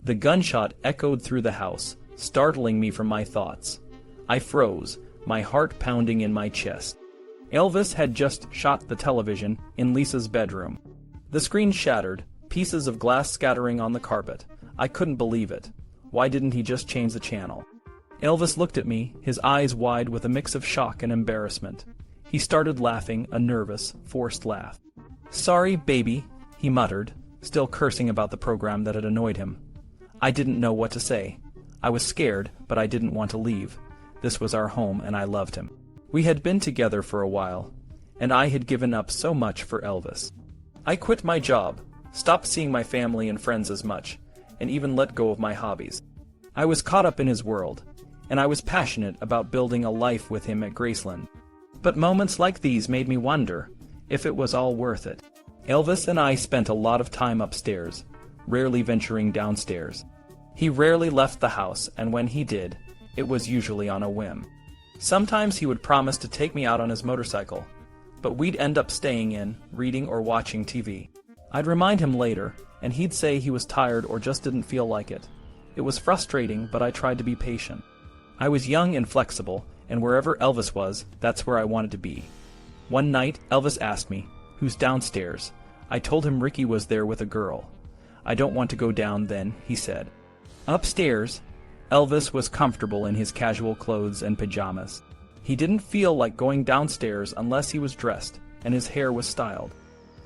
The gunshot echoed through the house, startling me from my thoughts. I froze, my heart pounding in my chest. Elvis had just shot the television in Lisa's bedroom. The screen shattered, pieces of glass scattering on the carpet. I couldn't believe it. Why didn't he just change the channel? Elvis looked at me, his eyes wide with a mix of shock and embarrassment. He started laughing, a nervous, forced laugh. "Sorry, baby," he muttered, still cursing about the program that had annoyed him. I didn't know what to say. I was scared, but I didn't want to leave. This was our home, and I loved him. We had been together for a while, and I had given up so much for Elvis. I quit my job, stopped seeing my family and friends as much, and even let go of my hobbies. I was caught up in his world, and I was passionate about building a life with him at Graceland. But moments like these made me wonder if it was all worth it. Elvis and I spent a lot of time upstairs, rarely venturing downstairs. He rarely left the house, and when he did, it was usually on a whim. Sometimes he would promise to take me out on his motorcycle, but we'd end up staying in, reading or watching TV. I'd remind him later, and he'd say he was tired or just didn't feel like it. It was frustrating, but I tried to be patient. I was young and flexible, and wherever Elvis was, that's where I wanted to be. One night, Elvis asked me, "Who's downstairs?" I told him Ricky was there with a girl. "I don't want to go down then," he said. Upstairs, Elvis was comfortable in his casual clothes and pajamas. He didn't feel like going downstairs unless he was dressed and his hair was styled.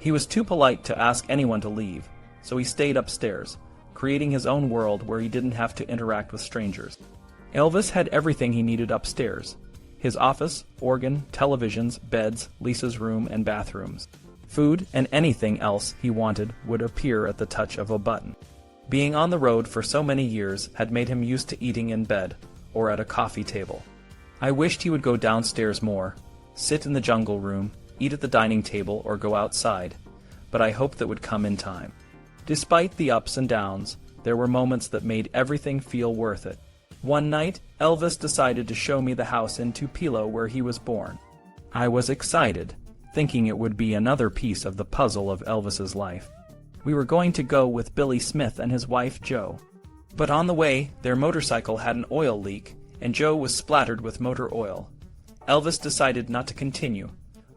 He was too polite to ask anyone to leave, so he stayed upstairs, creating his own world where he didn't have to interact with strangers. Elvis had everything he needed upstairs: his office, organ, televisions, beds, Lisa's room, and bathrooms. Food and anything else he wanted would appear at the touch of a button. Being on the road for so many years had made him used to eating in bed or at a coffee table. I wished he would go downstairs more, sit in the jungle room, eat at the dining table, or go outside, but I hoped that would come in time. Despite the ups and downs, there were moments that made everything feel worth it. One night, Elvis decided to show me the house in Tupelo where he was born. I was excited, thinking it would be another piece of the puzzle of Elvis's life. We were going to go with Billy Smith and his wife Joe. But on the way, their motorcycle had an oil leak, and Joe was splattered with motor oil. Elvis decided not to continue.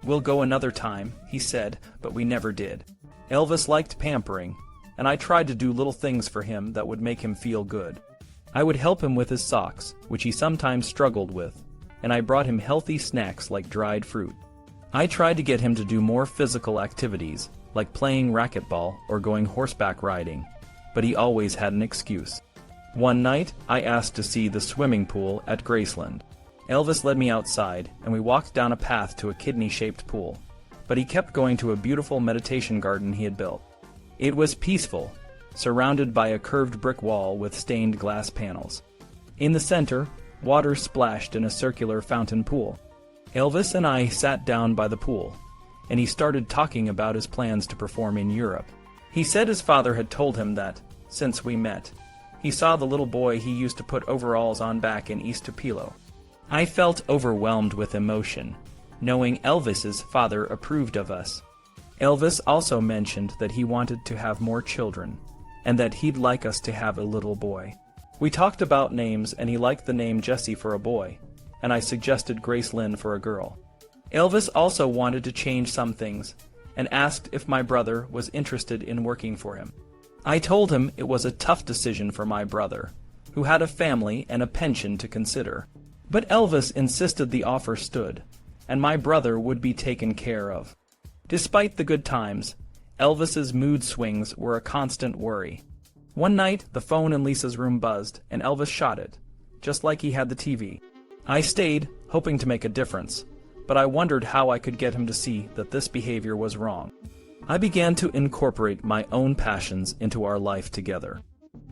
"We'll go another time," he said, but we never did. Elvis liked pampering, and I tried to do little things for him that would make him feel good. I would help him with his socks, which he sometimes struggled with, and I brought him healthy snacks like dried fruit. I tried to get him to do more physical activities, like playing racquetball or going horseback riding, but he always had an excuse. One night, I asked to see the swimming pool at Graceland. Elvis led me outside, and we walked down a path to a kidney-shaped pool, but he kept going to a beautiful meditation garden he had built. It was peaceful, surrounded by a curved brick wall with stained glass panels. In the center, water splashed in a circular fountain pool. Elvis and I sat down by the pool, and he started talking about his plans to perform in Europe. He said his father had told him that, since we met, he saw the little boy he used to put overalls on back in East Tupelo. I felt overwhelmed with emotion, knowing Elvis's father approved of us. Elvis also mentioned that he wanted to have more children, and that he'd like us to have a little boy. We talked about names, and he liked the name Jesse for a boy, and I suggested Graceland for a girl. Elvis also wanted to change some things, and asked if my brother was interested in working for him. I told him it was a tough decision for my brother, who had a family and a pension to consider. But Elvis insisted the offer stood, and my brother would be taken care of. Despite the good times, Elvis's mood swings were a constant worry. One night, the phone in Lisa's room buzzed, and Elvis shot it, just like he had the TV. I stayed, hoping to make a difference, but I wondered how I could get him to see that this behavior was wrong. I began to incorporate my own passions into our life together.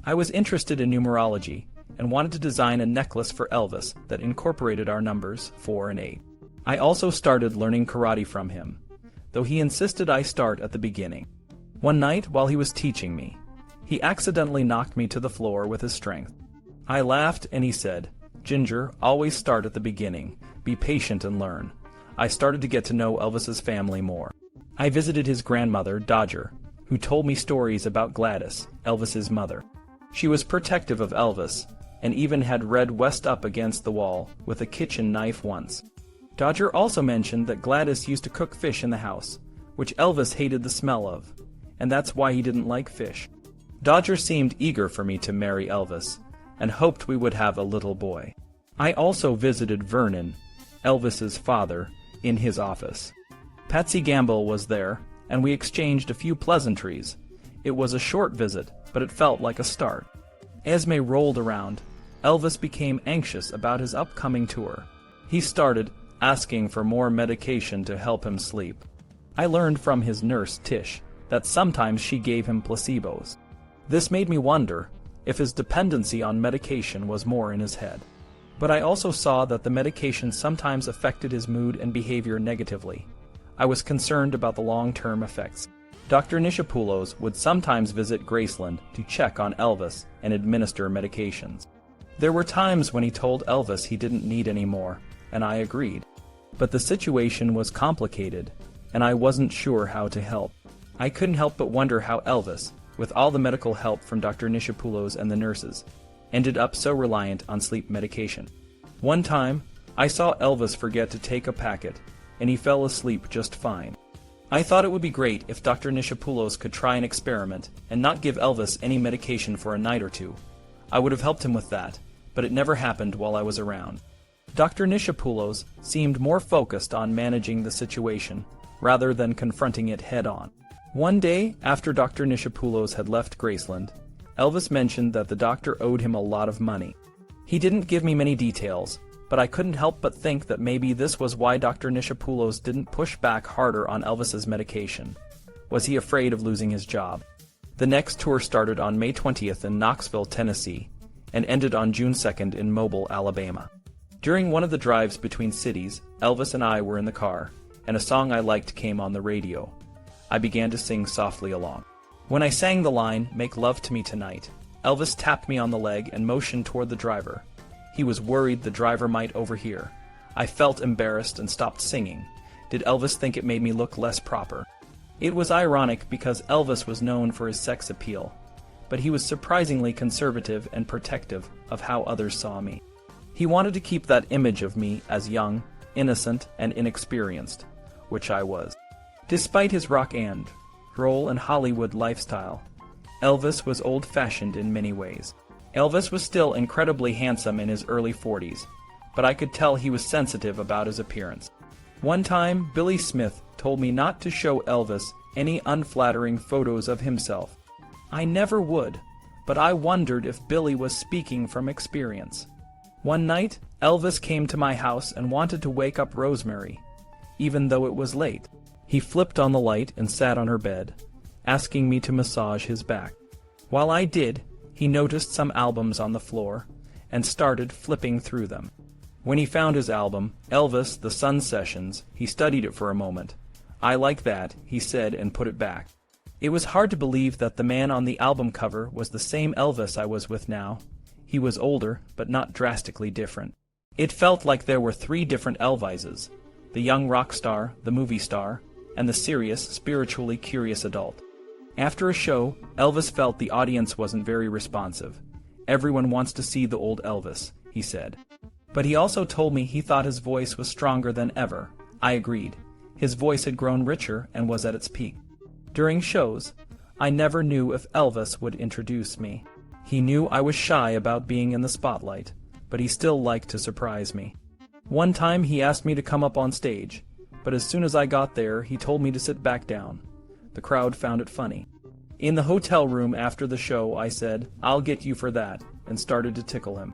I was interested in numerology, and wanted to design a necklace for Elvis that incorporated our numbers 4 and 8. I also started learning karate from him, though he insisted I start at the beginning. One night, while he was teaching me, he accidentally knocked me to the floor with his strength. I laughed, and he said, "Ginger, always start at the beginning. Be patient and learn." I started to get to know Elvis's family more. I visited his grandmother, Dodger, who told me stories about Gladys, Elvis's mother. She was protective of Elvis, and even had read West up against the wall with a kitchen knife once. Dodger also mentioned that Gladys used to cook fish in the house, which Elvis hated the smell of, and that's why he didn't like fish. Dodger seemed eager for me to marry Elvis, and hoped we would have a little boy. I also visited Vernon, Elvis's father, in his office. Patsy Gamble was there, and we exchanged a few pleasantries. It was a short visit, but it felt like a start. As May rolled around, Elvis became anxious about his upcoming tour. He started asking for more medication to help him sleep. I learned from his nurse, Tish, that sometimes she gave him placebos. This made me wonder if his dependency on medication was more in his head. But I also saw that the medication sometimes affected his mood and behavior negatively. I was concerned about the long-term effects. Dr. Nishapoulos would sometimes visit Graceland to check on Elvis and administer medications. There were times when he told Elvis he didn't need any more, and I agreed. But the situation was complicated, and I wasn't sure how to help. I couldn't help but wonder how Elvis, with all the medical help from Dr. Nishapoulos and the nurses, ended up so reliant on sleep medication. One time, I saw Elvis forget to take a packet, and he fell asleep just fine. I thought it would be great if Dr. Nishapoulos could try an experiment and not give Elvis any medication for a night or two. I would have helped him with that, but it never happened while I was around. Dr. Nishapoulos seemed more focused on managing the situation rather than confronting it head-on. One day, after Dr. Nishapoulos had left Graceland, Elvis mentioned that the doctor owed him a lot of money. He didn't give me many details, but I couldn't help but think that maybe this was why Dr. Nishapoulos didn't push back harder on Elvis's medication. Was he afraid of losing his job? The next tour started on May 20th in Knoxville, Tennessee, and ended on June 2nd in Mobile, Alabama. During one of the drives between cities, Elvis and I were in the car, and a song I liked came on the radio. I began to sing softly along. When I sang the line, "Make Love to Me Tonight," Elvis tapped me on the leg and motioned toward the driver. He was worried the driver might overhear. I felt embarrassed and stopped singing. Did Elvis think it made me look less proper? It was ironic because Elvis was known for his sex appeal, but he was surprisingly conservative and protective of how others saw me. He wanted to keep that image of me as young, innocent, and inexperienced, which I was. Despite his rock and roll and Hollywood lifestyle, Elvis was old-fashioned in many ways. Elvis was still incredibly handsome in his early 40s, but I could tell he was sensitive about his appearance. One time, Billy Smith told me not to show Elvis any unflattering photos of himself. I never would, but I wondered if Billy was speaking from experience. One night, Elvis came to my house and wanted to wake up Rosemary, even though it was late. He flipped on the light and sat on her bed, asking me to massage his back. While I did, he noticed some albums on the floor and started flipping through them. When he found his album, Elvis, The Sun Sessions, he studied it for a moment. "I like that," he said, and put it back. It was hard to believe that the man on the album cover was the same Elvis I was with now. He was older, but not drastically different. It felt like there were three different Elvises: the young rock star, the movie star, and the serious, spiritually curious adult. After a show, Elvis felt the audience wasn't very responsive. "Everyone wants to see the old Elvis," he said. But he also told me he thought his voice was stronger than ever. I agreed. His voice had grown richer and was at its peak. During shows, I never knew if Elvis would introduce me. He knew I was shy about being in the spotlight, but he still liked to surprise me. One time he asked me to come up on stage, but as soon as I got there, he told me to sit back down. The crowd found it funny. In the hotel room after the show, I said, "I'll get you for that," and started to tickle him.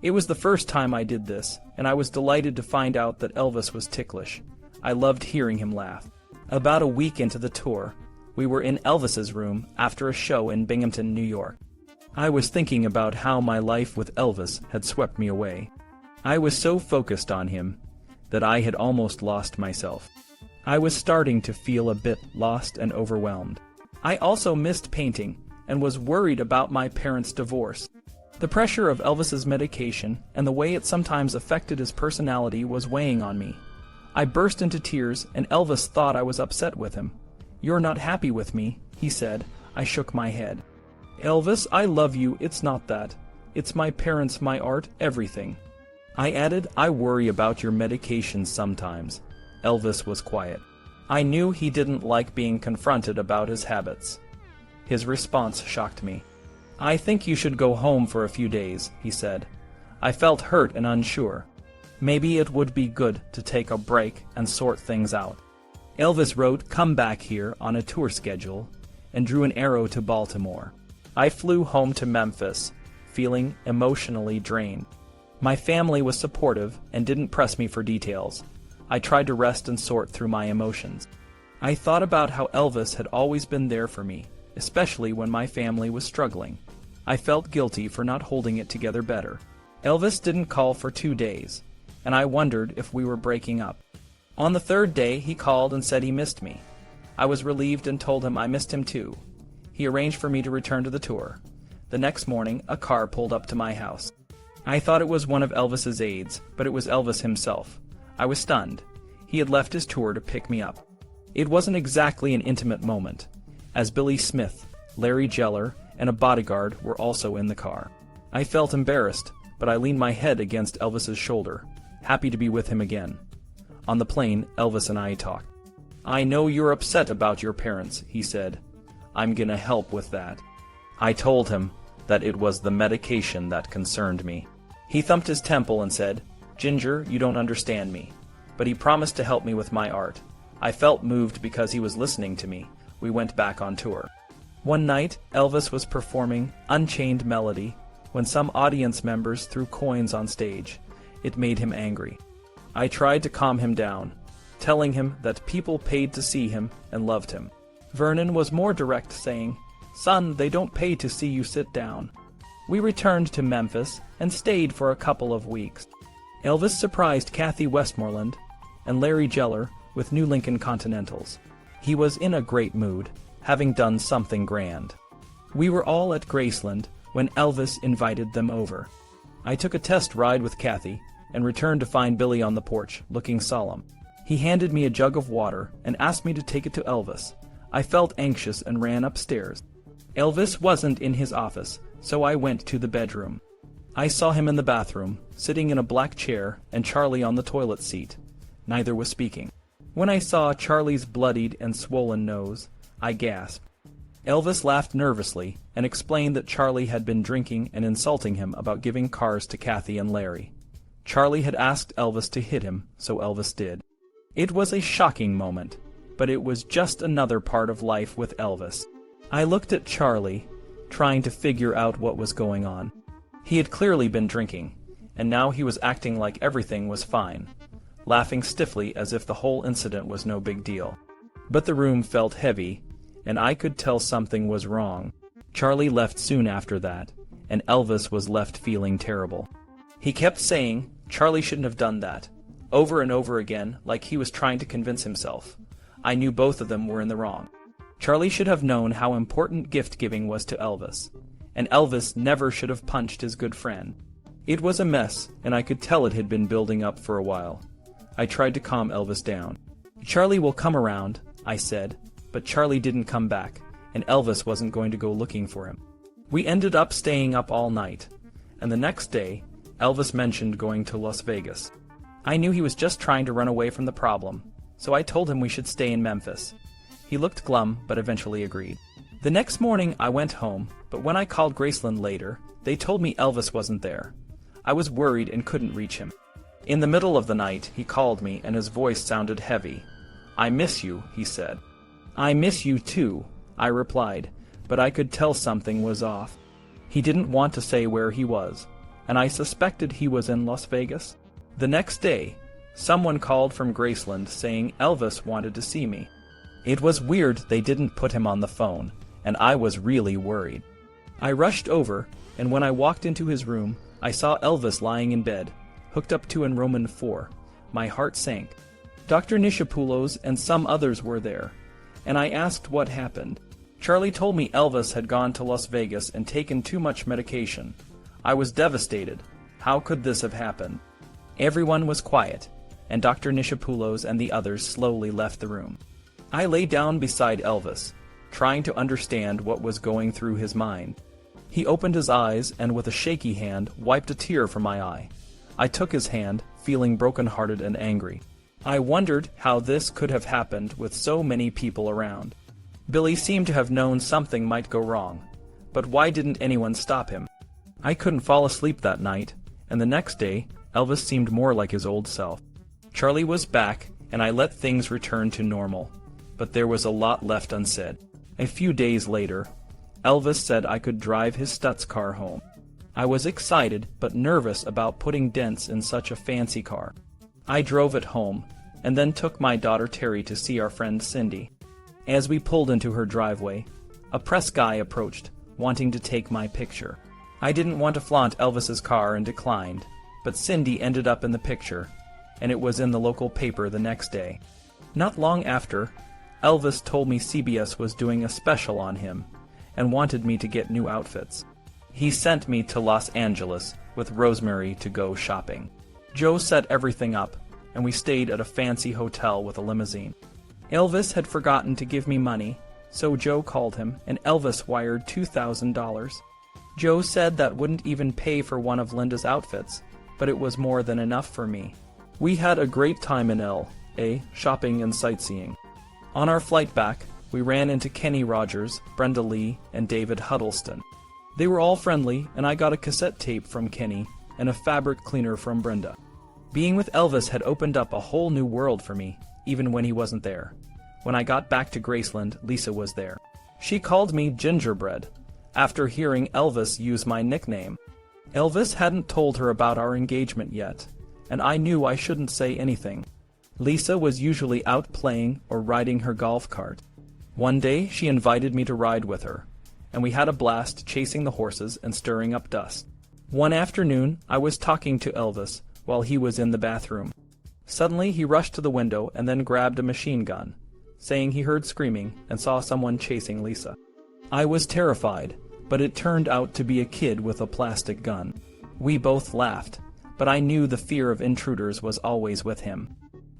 It was the first time I did this, and I was delighted to find out that Elvis was ticklish. I loved hearing him laugh. About a week into the tour, we were in Elvis's room after a show in Binghamton, New York. I was thinking about how my life with Elvis had swept me away. I was so focused on him that I had almost lost myself. I was starting to feel a bit lost and overwhelmed. I also missed painting and was worried about my parents' divorce. The pressure of Elvis's medication and the way it sometimes affected his personality was weighing on me. I burst into tears, and Elvis thought I was upset with him. "You're not happy with me," he said. I shook my head. Elvis, I love you, it's not that. It's my parents, my art, everything. I added, I worry about your medications sometimes. Elvis was quiet. I knew he didn't like being confronted about his habits. His response shocked me. I think you should go home for a few days, he said. I felt hurt and unsure. Maybe it would be good to take a break and sort things out. Elvis wrote, "Come back here" on a tour schedule, and drew an arrow to Baltimore. I flew home to Memphis, feeling emotionally drained. My family was supportive and didn't press me for details. I tried to rest and sort through my emotions. I thought about how Elvis had always been there for me, especially when my family was struggling. I felt guilty for not holding it together better. Elvis didn't call for 2 days, and I wondered if we were breaking up. On the 3rd day, he called and said he missed me. I was relieved and told him I missed him too. He arranged for me to return to the tour. The next morning, a car pulled up to my house. I thought it was one of Elvis's aides, but it was Elvis himself. I was stunned. He had left his tour to pick me up. It wasn't exactly an intimate moment, as Billy Smith, Larry Geller, and a bodyguard were also in the car. I felt embarrassed, but I leaned my head against Elvis's shoulder, happy to be with him again. On the plane, Elvis and I talked. I know you're upset about your parents, he said. I'm gonna help with that. I told him that it was the medication that concerned me. He thumped his temple and said, Ginger, you don't understand me. But he promised to help me with my art. I felt moved because he was listening to me. We went back on tour. One night, Elvis was performing Unchained Melody when some audience members threw coins on stage. It made him angry. I tried to calm him down, telling him that people paid to see him and loved him. Vernon was more direct, saying, Son, they don't pay to see you sit down. We returned to Memphis and stayed for a couple of weeks. Elvis surprised Kathy Westmoreland and Larry Geller with new Lincoln Continentals. He was in a great mood, having done something grand. We were all at Graceland when Elvis invited them over. I took a test ride with Kathy and returned to find Billy on the porch, looking solemn. He handed me a jug of water and asked me to take it to Elvis. I felt anxious and ran upstairs. Elvis wasn't in his office, so I went to the bedroom. I saw him in the bathroom, sitting in a black chair, and Charlie on the toilet seat. Neither was speaking. When I saw Charlie's bloodied and swollen nose, I gasped. Elvis laughed nervously and explained that Charlie had been drinking and insulting him about giving cars to Kathy and Larry. Charlie had asked Elvis to hit him, so Elvis did. It was a shocking moment, but it was just another part of life with Elvis. I looked at Charlie, trying to figure out what was going on. He had clearly been drinking, and now he was acting like everything was fine, laughing stiffly as if the whole incident was no big deal. But the room felt heavy, and I could tell something was wrong. Charlie left soon after that, and Elvis was left feeling terrible. He kept saying Charlie shouldn't have done that, over and over again, like he was trying to convince himself. I knew both of them were in the wrong. Charlie should have known how important gift-giving was to Elvis, and Elvis never should have punched his good friend. It was a mess, and I could tell it had been building up for a while. I tried to calm Elvis down. Charlie will come around, I said, but Charlie didn't come back, and Elvis wasn't going to go looking for him. We ended up staying up all night, and the next day, Elvis mentioned going to Las Vegas. I knew he was just trying to run away from the problem, so I told him we should stay in Memphis. He looked glum, but eventually agreed. The next morning I went home, but when I called Graceland later, they told me Elvis wasn't there. I was worried and couldn't reach him. In the middle of the night, he called me and his voice sounded heavy. I miss you, he said. I miss you too, I replied, but I could tell something was off. He didn't want to say where he was, and I suspected he was in Las Vegas. The next day, someone called from Graceland saying Elvis wanted to see me. It was weird they didn't put him on the phone, and I was really worried. I rushed over, and when I walked into his room, I saw Elvis lying in bed, hooked up to Roman 4. My heart sank. Dr. Nishapoulos and some others were there, and I asked what happened. Charlie told me Elvis had gone to Las Vegas and taken too much medication. I was devastated. How could this have happened? Everyone was quiet, and Dr. Nishapoulos and the others slowly left the room. I lay down beside Elvis, trying to understand what was going through his mind. He opened his eyes and with a shaky hand wiped a tear from my eye. I took his hand, feeling broken-hearted and angry. I wondered how this could have happened with so many people around. Billy seemed to have known something might go wrong, but why didn't anyone stop him? I couldn't fall asleep that night, and the next day, Elvis seemed more like his old self. Charlie was back, and I let things return to normal, but there was a lot left unsaid. A few days later, Elvis said I could drive his Stutz car home. I was excited but nervous about putting dents in such a fancy car. I drove it home, and then took my daughter Terry to see our friend Cindy. As we pulled into her driveway, a press guy approached, wanting to take my picture. I didn't want to flaunt Elvis's car and declined, but Cindy ended up in the picture, and it was in the local paper the next day. Not long after, Elvis told me CBS was doing a special on him, and wanted me to get new outfits. He sent me to Los Angeles with Rosemary to go shopping. Joe set everything up, and we stayed at a fancy hotel with a limousine. Elvis had forgotten to give me money, so Joe called him, and Elvis wired $2,000. Joe said that wouldn't even pay for one of Linda's outfits, but it was more than enough for me. We had a great time in L.A., shopping and sightseeing. On our flight back, we ran into Kenny Rogers, Brenda Lee, and David Huddleston. They were all friendly, and I got a cassette tape from Kenny and a fabric cleaner from Brenda. Being with Elvis had opened up a whole new world for me, even when he wasn't there. When I got back to Graceland, Lisa was there. She called me Gingerbread, after hearing Elvis use my nickname. Elvis hadn't told her about our engagement yet, and I knew I shouldn't say anything. Lisa was usually out playing or riding her golf cart. One day she invited me to ride with her, and we had a blast chasing the horses and stirring up dust. One afternoon I was talking to Elvis while he was in the bathroom. Suddenly he rushed to the window and then grabbed a machine gun, saying he heard screaming and saw someone chasing Lisa. I was terrified, but it turned out to be a kid with a plastic gun. We both laughed, but I knew the fear of intruders was always with him.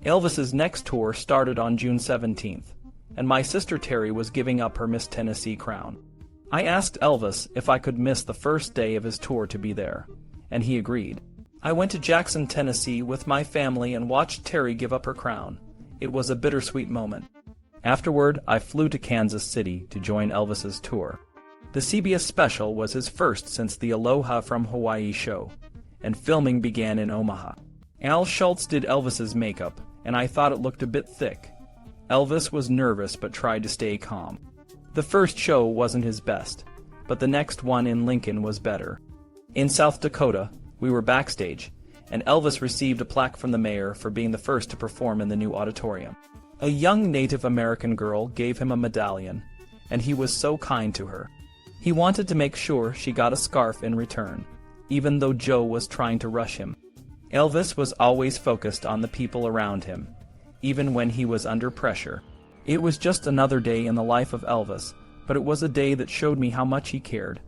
Elvis's next tour started on June 17th, and my sister Terry was giving up her Miss Tennessee crown. I asked Elvis if I could miss the first day of his tour to be there, and he agreed. I went to Jackson, Tennessee with my family and watched Terry give up her crown. It was a bittersweet moment. Afterward, I flew to Kansas City to join Elvis's tour. The CBS special was his first since the Aloha from Hawaii show, and filming began in Omaha. Al Schultz did Elvis's makeup, and I thought it looked a bit thick. Elvis was nervous but tried to stay calm. The first show wasn't his best, but the next one in Lincoln was better. In South Dakota, we were backstage, and Elvis received a plaque from the mayor for being the first to perform in the new auditorium. A young Native American girl gave him a medallion, and he was so kind to her. He wanted to make sure she got a scarf in return, even though Joe was trying to rush him. Elvis was always focused on the people around him, even when he was under pressure. It was just another day in the life of Elvis, but it was a day that showed me how much he cared.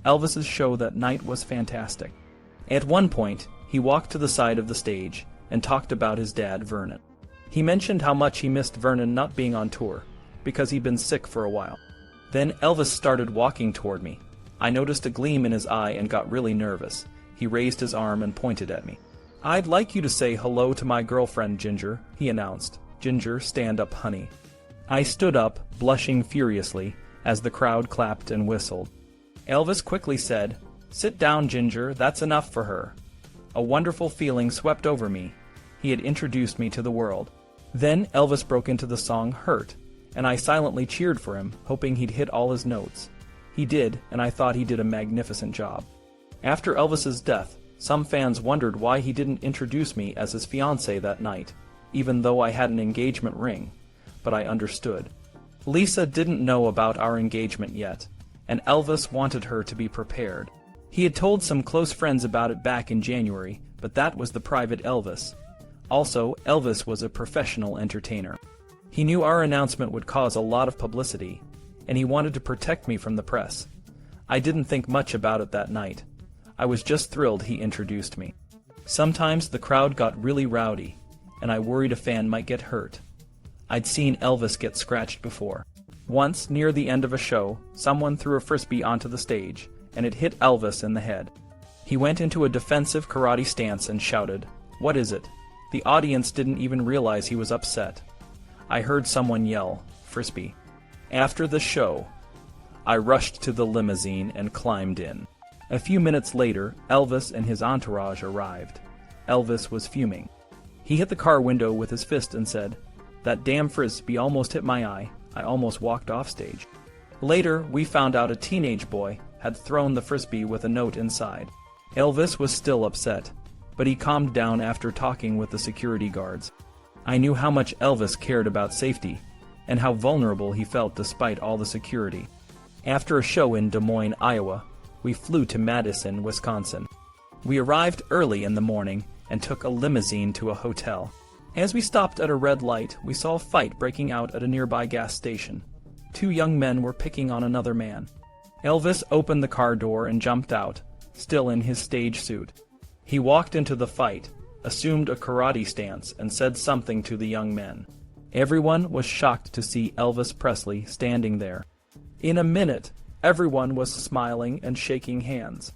Elvis's show that night was fantastic. At one point, he walked to the side of the stage and talked about his dad, Vernon. He mentioned how much he missed Vernon not being on tour, because he'd been sick for a while. Then Elvis started walking toward me. I noticed a gleam in his eye and got really nervous. He raised his arm and pointed at me. "I'd like you to say hello to my girlfriend, Ginger," he announced. "Ginger, stand up, honey." I stood up, blushing furiously, as the crowd clapped and whistled. Elvis quickly said, "Sit down, Ginger, that's enough for her." A wonderful feeling swept over me. He had introduced me to the world. Then Elvis broke into the song Hurt, and I silently cheered for him, hoping he'd hit all his notes. He did, and I thought he did a magnificent job. After Elvis's death, some fans wondered why he didn't introduce me as his fiancée that night, even though I had an engagement ring, but I understood. Lisa didn't know about our engagement yet, and Elvis wanted her to be prepared. He had told some close friends about it back in January, but that was the private Elvis. Also, Elvis was a professional entertainer. He knew our announcement would cause a lot of publicity, and he wanted to protect me from the press. I didn't think much about it that night. I was just thrilled he introduced me. Sometimes the crowd got really rowdy, and I worried a fan might get hurt. I'd seen Elvis get scratched before. Once, near the end of a show, someone threw a frisbee onto the stage, and it hit Elvis in the head. He went into a defensive karate stance and shouted, "What is it?" The audience didn't even realize he was upset. I heard someone yell, "Frisbee." After the show, I rushed to the limousine and climbed in. A few minutes later, Elvis and his entourage arrived. Elvis was fuming. He hit the car window with his fist and said, "That damn Frisbee almost hit my eye. I almost walked off stage." Later, we found out a teenage boy had thrown the Frisbee with a note inside. Elvis was still upset, but he calmed down after talking with the security guards. I knew how much Elvis cared about safety, and how vulnerable he felt despite all the security. After a show in Des Moines, Iowa, we flew to Madison, Wisconsin. We arrived early in the morning and took a limousine to a hotel. As we stopped at a red light, we saw a fight breaking out at a nearby gas station. 2 young men were picking on another man. Elvis opened the car door and jumped out, still in his stage suit. He walked into the fight, assumed a karate stance, and said something to the young men. Everyone was shocked to see Elvis Presley standing there. In a minute, everyone was smiling and shaking hands.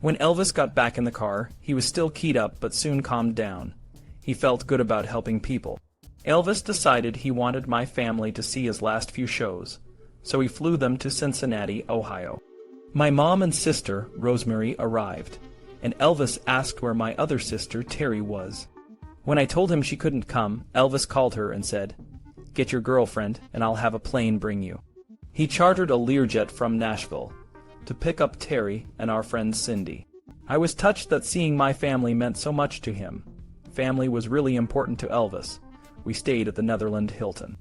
When Elvis got back in the car, he was still keyed up but soon calmed down. He felt good about helping people. Elvis decided he wanted my family to see his last few shows, so he flew them to Cincinnati, Ohio. My mom and sister, Rosemary, arrived, and Elvis asked where my other sister, Terry, was. When I told him she couldn't come, Elvis called her and said, "Get your girlfriend, and I'll have a plane bring you." He chartered a Learjet from Nashville to pick up Terry and our friend Cindy. I was touched that seeing my family meant so much to him. Family was really important to Elvis. We stayed at the Netherland Hilton.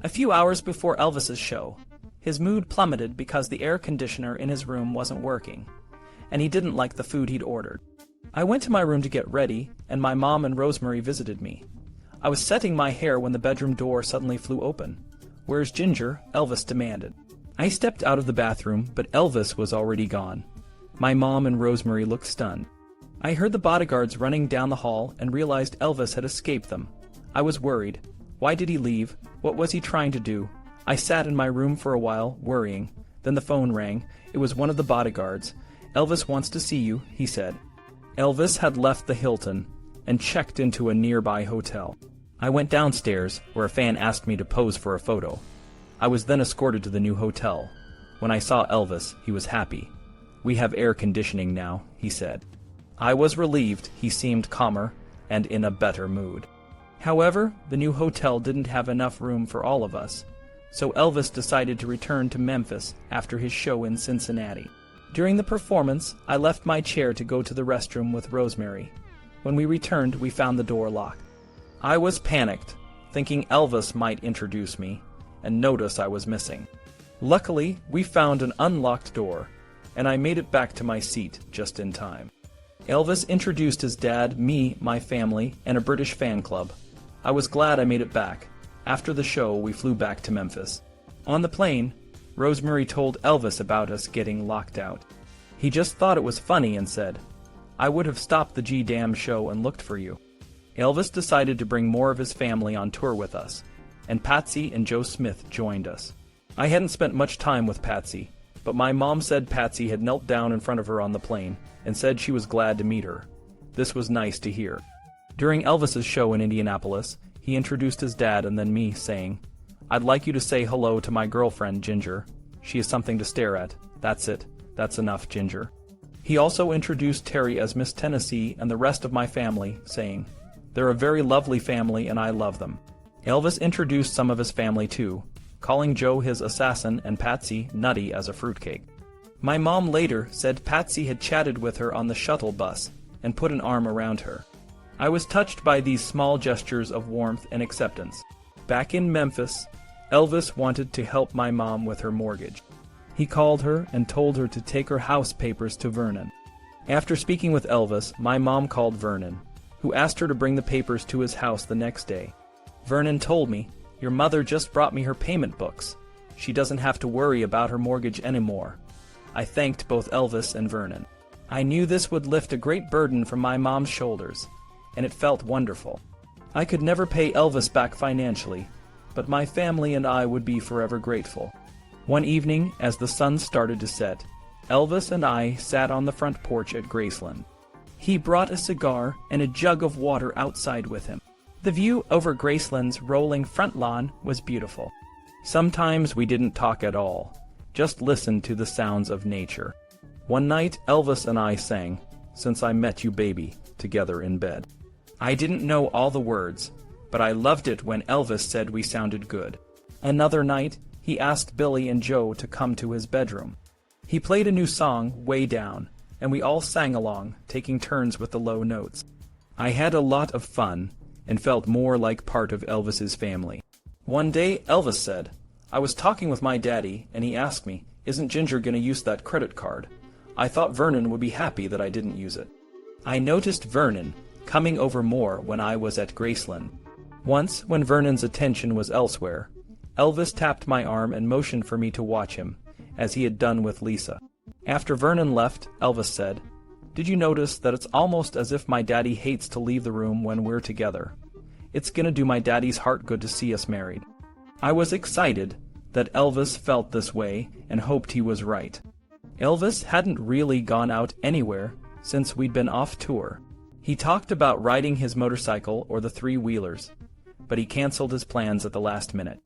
A few hours before Elvis's show, his mood plummeted because the air conditioner in his room wasn't working, and he didn't like the food he'd ordered. I went to my room to get ready, and my mom and Rosemary visited me. I was setting my hair when the bedroom door suddenly flew open. "Where's Ginger?" Elvis demanded. I stepped out of the bathroom, but Elvis was already gone. My mom and Rosemary looked stunned. I heard the bodyguards running down the hall and realized Elvis had escaped them. I was worried. Why did he leave? What was he trying to do? I sat in my room for a while, worrying. Then the phone rang. It was one of the bodyguards. "Elvis wants to see you," he said. Elvis had left the Hilton and checked into a nearby hotel. I went downstairs, where a fan asked me to pose for a photo. I was then escorted to the new hotel. When I saw Elvis, he was happy. "We have air conditioning now," he said. I was relieved. He seemed calmer and in a better mood. However, the new hotel didn't have enough room for all of us, so Elvis decided to return to Memphis after his show in Cincinnati. During the performance, I left my chair to go to the restroom with Rosemary. When we returned, we found the door locked. I was panicked, thinking Elvis might introduce me and notice I was missing. Luckily, we found an unlocked door, and I made it back to my seat just in time. Elvis introduced his dad, me, my family, and a British fan club. I was glad I made it back. After the show, we flew back to Memphis. On the plane, Rosemary told Elvis about us getting locked out. He just thought it was funny and said, "I would have stopped the G-Damn show and looked for you." Elvis decided to bring more of his family on tour with us, and Patsy and Joe Smith joined us. I hadn't spent much time with Patsy, but my mom said Patsy had knelt down in front of her on the plane and said she was glad to meet her. This was nice to hear. During Elvis's show in Indianapolis, he introduced his dad and then me, saying, "I'd like you to say hello to my girlfriend, Ginger. She is something to stare at. That's it. That's enough, Ginger." He also introduced Terry as Miss Tennessee and the rest of my family, saying, "They're a very lovely family and I love them." Elvis introduced some of his family too, calling Joe his assassin and Patsy nutty as a fruitcake. My mom later said Patsy had chatted with her on the shuttle bus and put an arm around her. I was touched by these small gestures of warmth and acceptance. Back in Memphis, Elvis wanted to help my mom with her mortgage. He called her and told her to take her house papers to Vernon. After speaking with Elvis, my mom called Vernon, who asked her to bring the papers to his house the next day. Vernon told me, "Your mother just brought me her payment books. She doesn't have to worry about her mortgage anymore." I thanked both Elvis and Vernon. I knew this would lift a great burden from my mom's shoulders, and it felt wonderful. I could never pay Elvis back financially, but my family and I would be forever grateful. One evening, as the sun started to set, Elvis and I sat on the front porch at Graceland. He brought a cigar and a jug of water outside with him. The view over Graceland's rolling front lawn was beautiful. Sometimes we didn't talk at all, just listened to the sounds of nature. One night, Elvis and I sang, "Since I Met You Baby," together in bed. I didn't know all the words, but I loved it when Elvis said we sounded good. Another night, he asked Billy and Joe to come to his bedroom. He played a new song, Way Down, and we all sang along, taking turns with the low notes. I had a lot of fun and felt more like part of Elvis's family. One day, Elvis said, "I was talking with my daddy, and he asked me, 'Isn't Ginger going to use that credit card?' I thought Vernon would be happy that I didn't use it." I noticed Vernon coming over more when I was at Graceland. Once, when Vernon's attention was elsewhere, Elvis tapped my arm and motioned for me to watch him, as he had done with Lisa. After Vernon left, Elvis said, "Did you notice that it's almost as if my daddy hates to leave the room when we're together? It's gonna do my daddy's heart good to see us married." I was excited that Elvis felt this way and hoped he was right. Elvis hadn't really gone out anywhere since we'd been off tour. He talked about riding his motorcycle or the three-wheelers, but he canceled his plans at the last minute.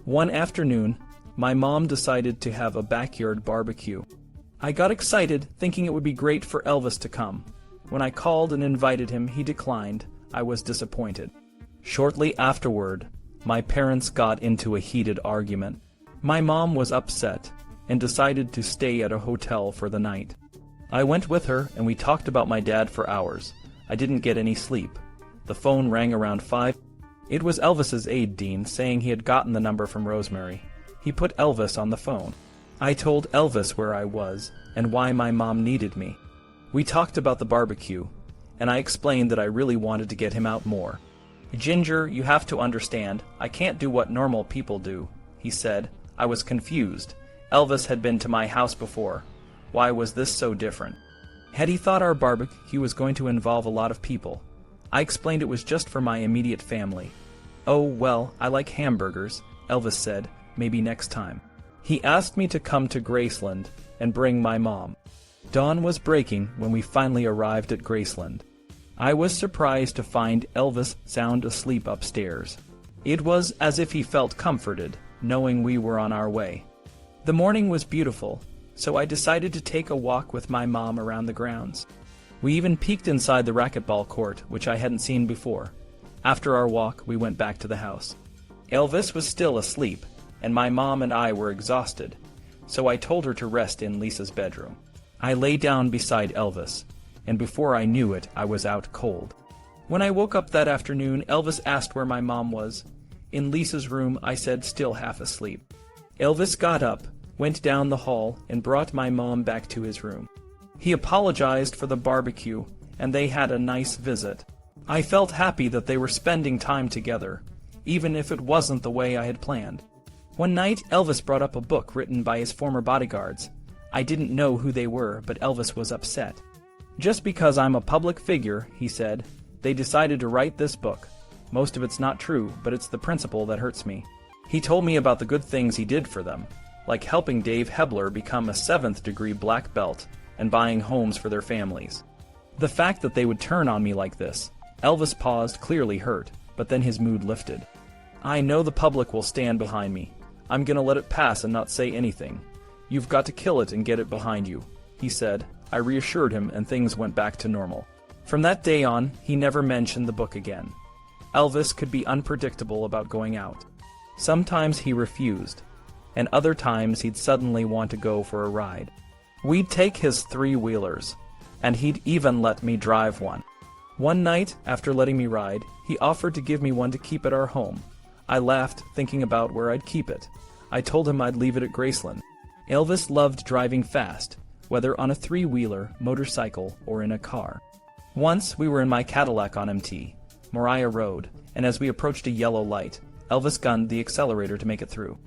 One afternoon, my mom decided to have a backyard barbecue. I got excited, thinking it would be great for Elvis to come. When I called and invited him, he declined. I was disappointed. Shortly afterward, my parents got into a heated argument. My mom was upset and decided to stay at a hotel for the night. I went with her and we talked about my dad for hours. I didn't get any sleep. The phone rang around 5. It was Elvis's aide, Dean, saying he had gotten the number from Rosemary. He put Elvis on the phone. I told Elvis where I was and why my mom needed me. We talked about the barbecue, and I explained that I really wanted to get him out more. "Ginger, you have to understand, I can't do what normal people do," he said. I was confused. Elvis had been to my house before. Why was this so different? Had he thought our barbecue was going to involve a lot of people? I explained it was just for my immediate family. "Oh, well, I like hamburgers," Elvis said, "maybe next time." He asked me to come to Graceland and bring my mom. Dawn was breaking when we finally arrived at Graceland. I was surprised to find Elvis sound asleep upstairs. It was as if he felt comforted, knowing we were on our way. The morning was beautiful, so I decided to take a walk with my mom around the grounds. We even peeked inside the racquetball court, which I hadn't seen before. After our walk, we went back to the house. Elvis was still asleep, and my mom and I were exhausted, so I told her to rest in Lisa's bedroom. I lay down beside Elvis, and before I knew it, I was out cold. When I woke up that afternoon, Elvis asked where my mom was. In Lisa's room, I said, still half asleep. Elvis got up, went down the hall, and brought my mom back to his room. He apologized for the barbecue, and they had a nice visit. I felt happy that they were spending time together, even if it wasn't the way I had planned. One night, Elvis brought up a book written by his former bodyguards. I didn't know who they were, but Elvis was upset. "Just because I'm a public figure," he said, "they decided to write this book. Most of it's not true, but it's the principle that hurts me." He told me about the good things he did for them, like helping Dave Hebler become a 7th-degree black belt and buying homes for their families. The fact that they would turn on me like this, Elvis paused, clearly hurt, but then his mood lifted. "I know the public will stand behind me. I'm gonna let it pass and not say anything. You've got to kill it and get it behind you," he said. I reassured him and things went back to normal. From that day on, he never mentioned the book again. Elvis could be unpredictable about going out. Sometimes he refused, and other times he'd suddenly want to go for a ride. We'd take his three-wheelers, and he'd even let me drive one. One night, after letting me ride, he offered to give me one to keep at our home. I laughed, thinking about where I'd keep it. I told him I'd leave it at Graceland. Elvis loved driving fast, whether on a three-wheeler, motorcycle, or in a car. Once, we were in my Cadillac on MT, Moriah Road, and as we approached a yellow light, Elvis gunned the accelerator to make it through.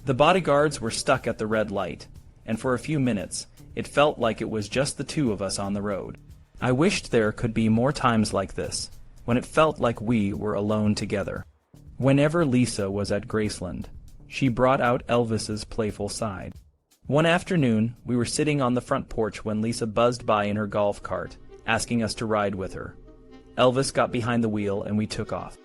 The bodyguards were stuck at the red light, and for a few minutes, it felt like it was just the two of us on the road. I wished there could be more times like this, when it felt like we were alone together. Whenever Lisa was at Graceland, she brought out Elvis's playful side. One afternoon, we were sitting on the front porch when Lisa buzzed by in her golf cart, asking us to ride with her. Elvis got behind the wheel and we took off.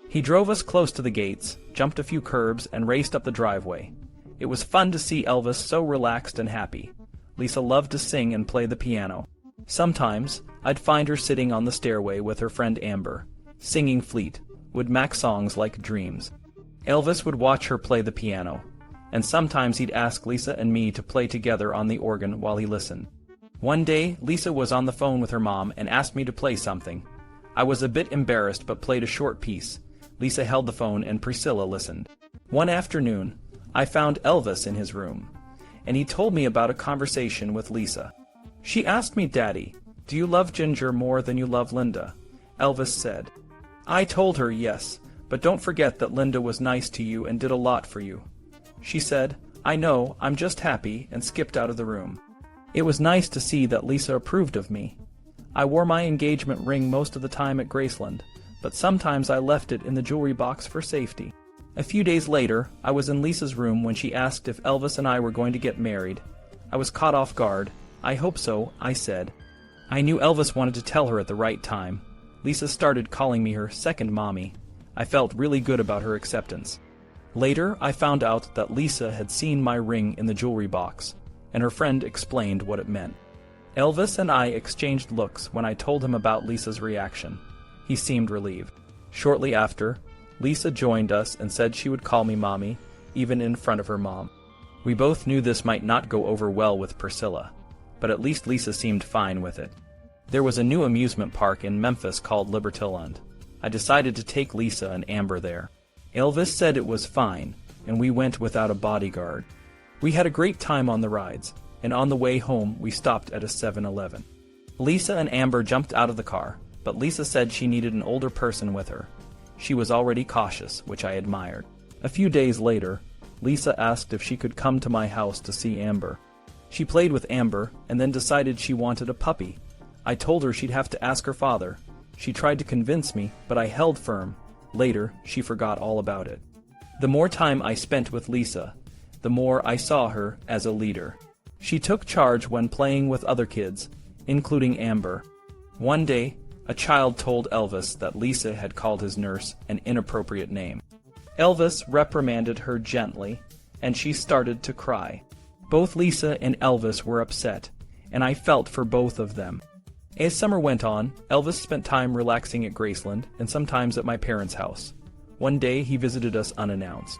He drove us close to the gates, jumped a few curbs, and raced up the driveway. It was fun to see Elvis so relaxed and happy. Lisa loved to sing and play the piano. Sometimes, I'd find her sitting on the stairway with her friend Amber, singing Fleetwood Mac songs like Dreams. Elvis would watch her play the piano, and sometimes he'd ask Lisa and me to play together on the organ while he listened. One day, Lisa was on the phone with her mom and asked me to play something. I was a bit embarrassed but played a short piece. Lisa held the phone and Priscilla listened. One afternoon, I found Elvis in his room, and he told me about a conversation with Lisa. She asked me, "Daddy, do you love Ginger more than you love Linda?" Elvis said. I told her yes, but don't forget that Linda was nice to you and did a lot for you. She said, "I know, I'm just happy," and skipped out of the room. It was nice to see that Lisa approved of me. I wore my engagement ring most of the time at Graceland, but sometimes I left it in the jewelry box for safety. A few days later, I was in Lisa's room when she asked if Elvis and I were going to get married. I was caught off guard. "I hope so," I said. I knew Elvis wanted to tell her at the right time. Lisa started calling me her second mommy. I felt really good about her acceptance. Later, I found out that Lisa had seen my ring in the jewelry box, and her friend explained what it meant. Elvis and I exchanged looks when I told him about Lisa's reaction. He seemed relieved. Shortly after, Lisa joined us and said she would call me Mommy, even in front of her mom. We both knew this might not go over well with Priscilla, but at least Lisa seemed fine with it. There was a new amusement park in Memphis called Libertyland. I decided to take Lisa and Amber there. Elvis said it was fine, and we went without a bodyguard. We had a great time on the rides, and on the way home we stopped at a 7-Eleven. Lisa and Amber jumped out of the car, but Lisa said she needed an older person with her. She was already cautious, which I admired. A few days later, Lisa asked if she could come to my house to see Amber. She played with Amber and then decided she wanted a puppy. I told her she'd have to ask her father. She tried to convince me, but I held firm. Later, she forgot all about it. The more time I spent with Lisa, the more I saw her as a leader. She took charge when playing with other kids, including Amber. One day, a child told Elvis that Lisa had called his nurse an inappropriate name. Elvis reprimanded her gently, and she started to cry. Both Lisa and Elvis were upset, and I felt for both of them. As summer went on, Elvis spent time relaxing at Graceland and sometimes at my parents' house. One day he visited us unannounced.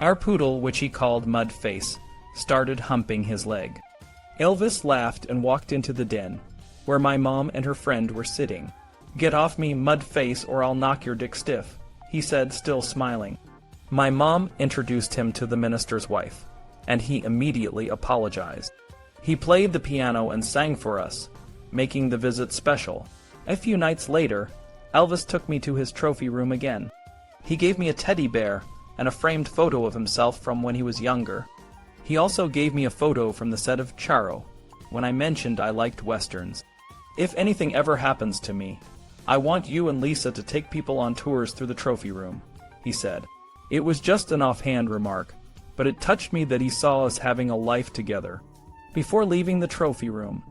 Our poodle, which he called Mudface, started humping his leg. Elvis laughed and walked into the den, where my mom and her friend were sitting. "Get off me, Mudface, or I'll knock your dick stiff," he said, still smiling. My mom introduced him to the minister's wife, and he immediately apologized. He played the piano and sang for us, making the visit special. A few nights later, Elvis took me to his trophy room again. He gave me a teddy bear and a framed photo of himself from when he was younger. He also gave me a photo from the set of Charo, when I mentioned I liked westerns. "If anything ever happens to me, I want you and Lisa to take people on tours through the trophy room," he said. It was just an offhand remark, but it touched me that he saw us having a life together. Before leaving the trophy room,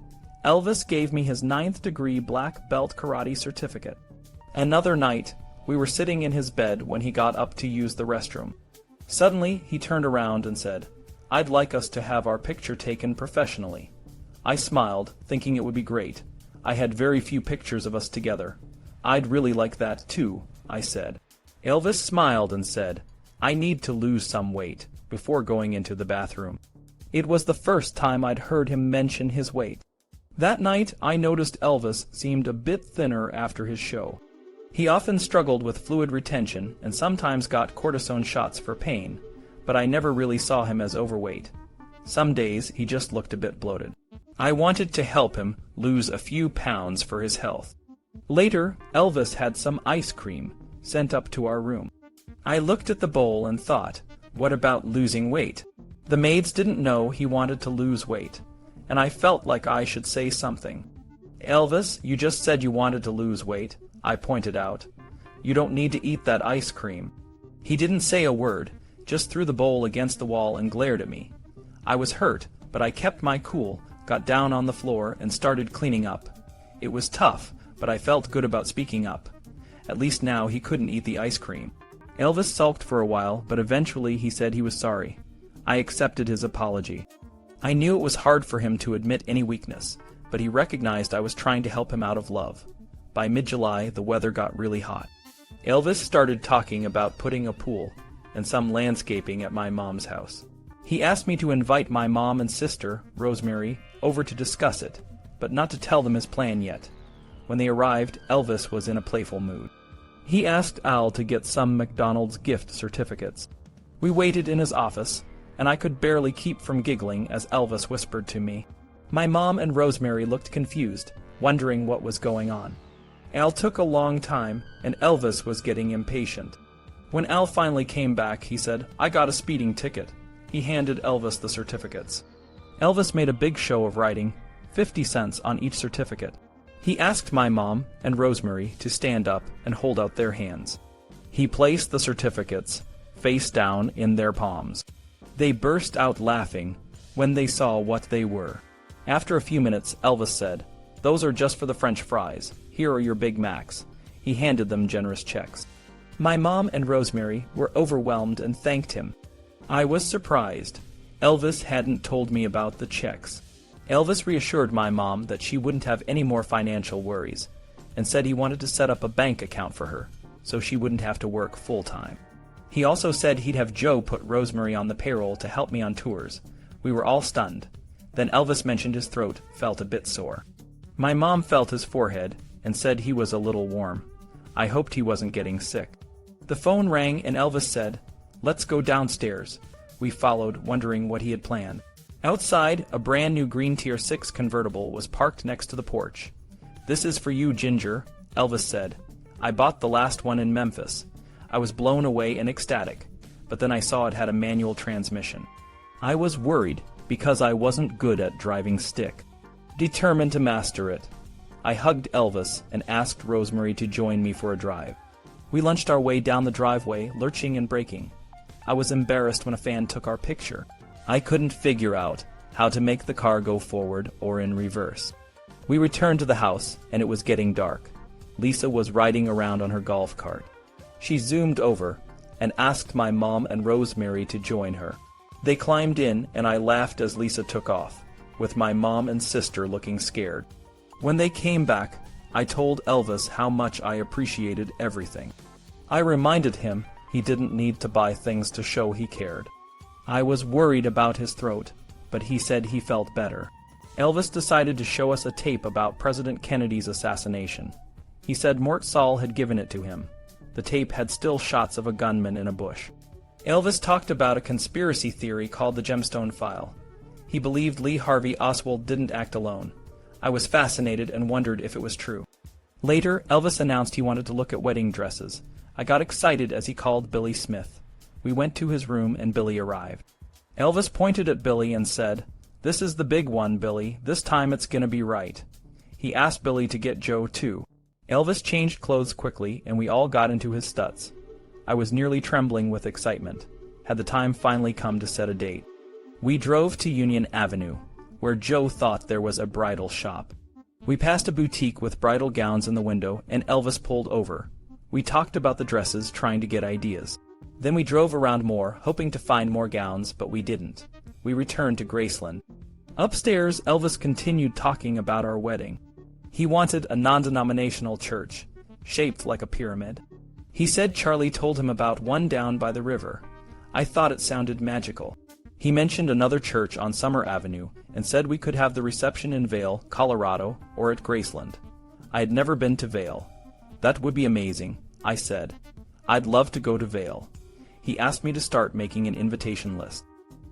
Elvis gave me his 9th degree black belt karate certificate. Another night, we were sitting in his bed when he got up to use the restroom. Suddenly, he turned around and said, "I'd like us to have our picture taken professionally." I smiled, thinking it would be great. I had very few pictures of us together. "I'd really like that too," I said. Elvis smiled and said, "I need to lose some weight," before going into the bathroom. It was the first time I'd heard him mention his weight. That night, I noticed Elvis seemed a bit thinner after his show. He often struggled with fluid retention and sometimes got cortisone shots for pain, but I never really saw him as overweight. Some days, he just looked a bit bloated. I wanted to help him lose a few pounds for his health. Later, Elvis had some ice cream sent up to our room. I looked at the bowl and thought, what about losing weight? The maids didn't know he wanted to lose weight, and I felt like I should say something. "Elvis, you just said you wanted to lose weight," I pointed out. "You don't need to eat that ice cream." He didn't say a word, just threw the bowl against the wall and glared at me. I was hurt, but I kept my cool, got down on the floor, and started cleaning up. It was tough, but I felt good about speaking up. At least now he couldn't eat the ice cream. Elvis sulked for a while, but eventually he said he was sorry. I accepted his apology. I knew it was hard for him to admit any weakness, but he recognized I was trying to help him out of love. By mid-July, the weather got really hot. Elvis started talking about putting a pool and some landscaping at my mom's house. He asked me to invite my mom and sister, Rosemary, over to discuss it, but not to tell them his plan yet. When they arrived, Elvis was in a playful mood. He asked Al to get some McDonald's gift certificates. We waited in his office, and I could barely keep from giggling as Elvis whispered to me. My mom and Rosemary looked confused, wondering what was going on. Al took a long time, and Elvis was getting impatient. When Al finally came back, he said, "I got a speeding ticket." He handed Elvis the certificates. Elvis made a big show of writing 50 cents on each certificate. He asked my mom and Rosemary to stand up and hold out their hands. He placed the certificates face down in their palms. They burst out laughing when they saw what they were. After a few minutes, Elvis said, "Those are just for the French fries. Here are your Big Macs." He handed them generous checks. My mom and Rosemary were overwhelmed and thanked him. I was surprised. Elvis hadn't told me about the checks. Elvis reassured my mom that she wouldn't have any more financial worries, and said he wanted to set up a bank account for her, so she wouldn't have to work full-time. He also said he'd have Joe put Rosemary on the payroll to help me on tours. We were all stunned. Then Elvis mentioned his throat felt a bit sore. My mom felt his forehead and said he was a little warm. I hoped he wasn't getting sick. The phone rang and Elvis said, "Let's go downstairs." We followed, wondering what he had planned. Outside, a brand new green Tier 6 convertible was parked next to the porch. "This is for you, Ginger," Elvis said. "I bought the last one in Memphis." I was blown away and ecstatic, but then I saw it had a manual transmission. I was worried because I wasn't good at driving stick. Determined to master it, I hugged Elvis and asked Rosemary to join me for a drive. We lunched our way down the driveway, lurching and braking. I was embarrassed when a fan took our picture. I couldn't figure out how to make the car go forward or in reverse. We returned to the house, and it was getting dark. Lisa was riding around on her golf cart. She zoomed over and asked my mom and Rosemary to join her. They climbed in, and I laughed as Lisa took off, with my mom and sister looking scared. When they came back, I told Elvis how much I appreciated everything. I reminded him he didn't need to buy things to show he cared. I was worried about his throat, but he said he felt better. Elvis decided to show us a tape about President Kennedy's assassination. He said Mort Saul had given it to him. The tape had still shots of a gunman in a bush. Elvis talked about a conspiracy theory called the Gemstone File. He believed Lee Harvey Oswald didn't act alone. I was fascinated and wondered if it was true. Later, Elvis announced he wanted to look at wedding dresses. I got excited as he called Billy Smith. We went to his room and Billy arrived. Elvis pointed at Billy and said, "This is the big one, Billy. This time it's gonna be right." He asked Billy to get Joe too. Elvis changed clothes quickly and we all got into his studs. I was nearly trembling with excitement. Had the time finally come to set a date? We drove to Union Avenue, where Joe thought there was a bridal shop. We passed a boutique with bridal gowns in the window, and Elvis pulled over. We talked about the dresses, trying to get ideas. Then we drove around more, hoping to find more gowns, but we didn't. We returned to Graceland. Upstairs, Elvis continued talking about our wedding. He wanted a non-denominational church, shaped like a pyramid. He said Charlie told him about one down by the river. I thought it sounded magical. He mentioned another church on Summer Avenue and said we could have the reception in Vail, Colorado, or at Graceland. I had never been to Vail. That would be amazing, I said. I'd love to go to Vail. He asked me to start making an invitation list.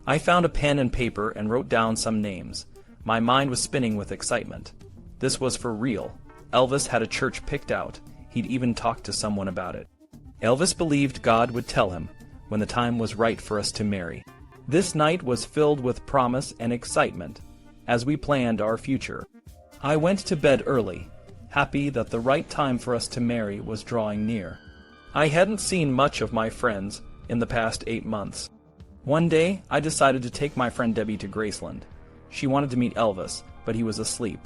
I found a pen and paper and wrote down some names. My mind was spinning with excitement. This was for real. Elvis had a church picked out. He'd even talked to someone about it. Elvis believed God would tell him when the time was right for us to marry. This night was filled with promise and excitement as we planned our future. I went to bed early, happy that the right time for us to marry was drawing near. I hadn't seen much of my friends in the past 8 months. One day, I decided to take my friend Debbie to Graceland. She wanted to meet Elvis, but he was asleep.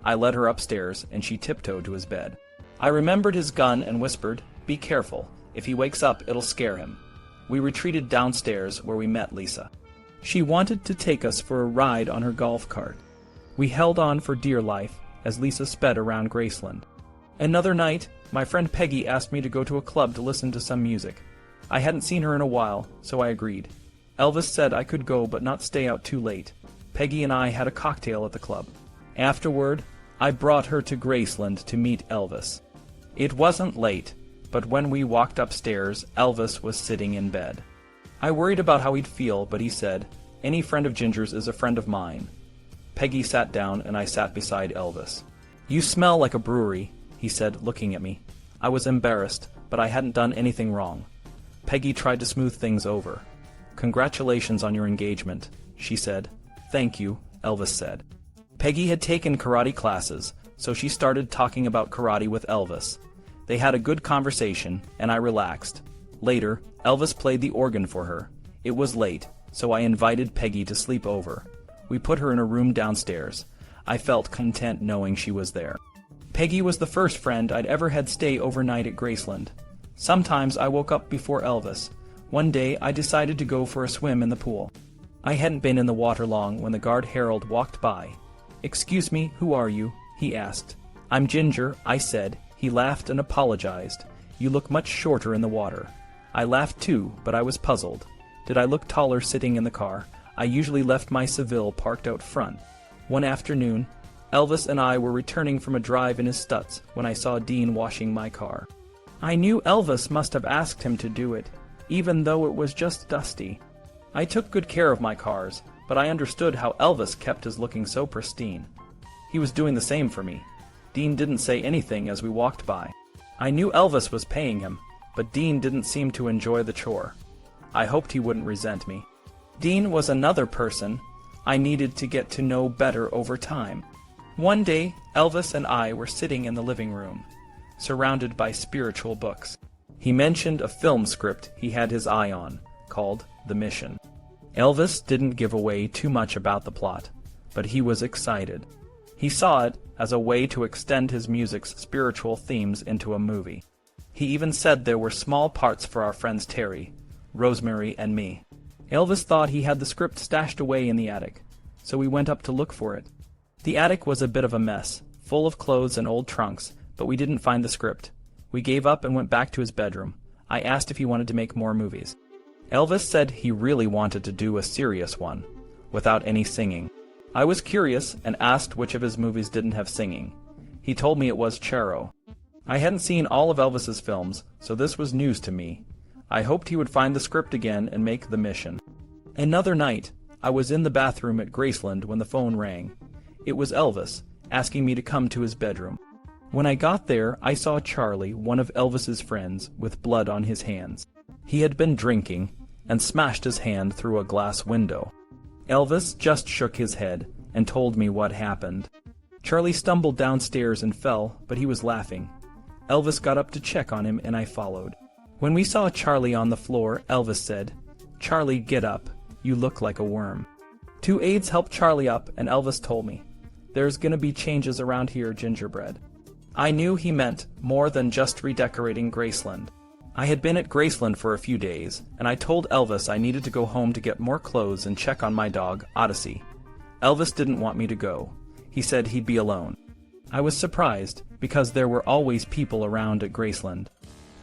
I led her upstairs, and she tiptoed to his bed. I remembered his gun and whispered, "Be careful. If he wakes up, it'll scare him." We retreated downstairs, where we met Lisa. She wanted to take us for a ride on her golf cart. We held on for dear life as Lisa sped around Graceland. Another night, my friend Peggy asked me to go to a club to listen to some music. I hadn't seen her in a while, so I agreed. Elvis said I could go but not stay out too late. Peggy and I had a cocktail at the club. Afterward, I brought her to Graceland to meet Elvis. It wasn't late, but when we walked upstairs, Elvis was sitting in bed. I worried about how he'd feel, but he said, "Any friend of Ginger's is a friend of mine." Peggy sat down, and I sat beside Elvis. "You smell like a brewery," he said, looking at me. I was embarrassed, but I hadn't done anything wrong. Peggy tried to smooth things over. "Congratulations on your engagement," she said. "Thank you," Elvis said. Peggy had taken karate classes, so she started talking about karate with Elvis. They had a good conversation, and I relaxed. Later, Elvis played the organ for her. It was late, so I invited Peggy to sleep over. We put her in a room downstairs. I felt content knowing she was there. Peggy was the first friend I'd ever had stay overnight at Graceland. Sometimes I woke up before Elvis. One day I decided to go for a swim in the pool. I hadn't been in the water long when the guard Harold walked by. "Excuse me, who are you?" he asked. "I'm Ginger," I said. He laughed and apologized. "You look much shorter in the water." I laughed too, but I was puzzled. Did I look taller sitting in the car? I usually left my Seville parked out front. One afternoon, Elvis and I were returning from a drive in his Stutz when I saw Dean washing my car. I knew Elvis must have asked him to do it, even though it was just dusty. I took good care of my cars, but I understood how Elvis kept his looking so pristine. He was doing the same for me. Dean didn't say anything as we walked by. I knew Elvis was paying him, but Dean didn't seem to enjoy the chore. I hoped he wouldn't resent me. Dean was another person I needed to get to know better over time. One day, Elvis and I were sitting in the living room, surrounded by spiritual books. He mentioned a film script he had his eye on, called The Mission. Elvis didn't give away too much about the plot, but he was excited. He saw it as a way to extend his music's spiritual themes into a movie. He even said there were small parts for our friends Terry, Rosemary, and me. Elvis thought he had the script stashed away in the attic, so we went up to look for it. The attic was a bit of a mess, full of clothes and old trunks, but we didn't find the script. We gave up and went back to his bedroom. I asked if he wanted to make more movies. Elvis said he really wanted to do a serious one, without any singing. I was curious and asked which of his movies didn't have singing. He told me it was Charo. I hadn't seen all of Elvis's films, so this was news to me. I hoped he would find the script again and make The Mission. Another night, I was in the bathroom at Graceland when the phone rang. It was Elvis, asking me to come to his bedroom. When I got there, I saw Charlie, one of Elvis's friends, with blood on his hands. He had been drinking and smashed his hand through a glass window. Elvis just shook his head and told me what happened. Charlie stumbled downstairs and fell, but he was laughing. Elvis got up to check on him, and I followed. When we saw Charlie on the floor, Elvis said, "Charlie, get up. You look like a worm." Two aides helped Charlie up, and Elvis told me, "There's gonna be changes around here, Gingerbread." I knew he meant more than just redecorating Graceland. I had been at Graceland for a few days, and I told Elvis I needed to go home to get more clothes and check on my dog, Odyssey. Elvis didn't want me to go. He said he'd be alone. I was surprised, because there were always people around at Graceland.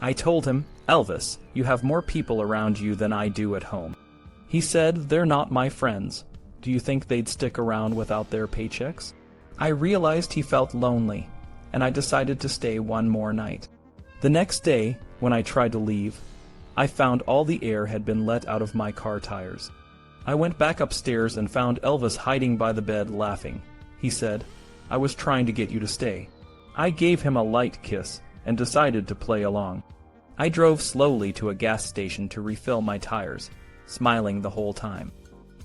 I told him, "Elvis, you have more people around you than I do at home." He said, "They're not my friends. Do you think they'd stick around without their paychecks?" I realized he felt lonely, and I decided to stay one more night. The next day, when I tried to leave, I found all the air had been let out of my car tires. I went back upstairs and found Elvis hiding by the bed laughing. He said, "I was trying to get you to stay." I gave him a light kiss and decided to play along. I drove slowly to a gas station to refill my tires, smiling the whole time.